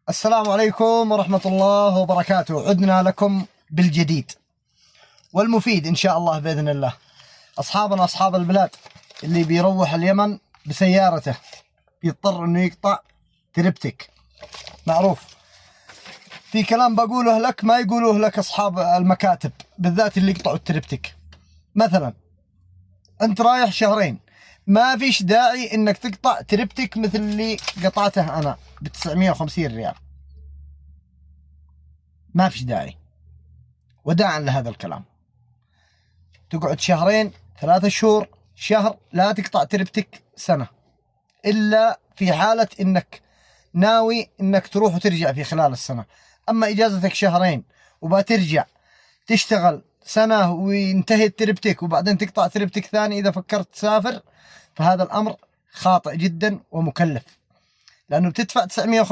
السلام عليكم ورحمة الله وبركاته. عدنا لكم بالجديد والمفيد إن شاء الله بإذن الله. أصحابنا أصحاب البلاد اللي بيروح اليمن بسيارته بيضطر إنه يقطع تربتك، معروف. في كلام بقوله لك ما يقولوه لك أصحاب المكاتب، بالذات اللي يقطعوا التربتك. مثلا أنت رايح شهرين، ما فيش داعي إنك تقطع تربتك مثل اللي قطعته أنا ب950 ريال، ما فيش داعي. وداعا لهذا الكلام، تقعد شهرين 3 شهور شهر، لا تقطع تربتك سنة، إلا في حالة إنك ناوي إنك تروح وترجع في خلال السنة. أما إجازتك شهرين وبترجع تشتغل سنة وينتهي تربتك وبعدين تقطع تربتك ثاني إذا فكرت تسافر، فهذا الأمر خاطئ جدا ومكلف، لأنه بتدفع 950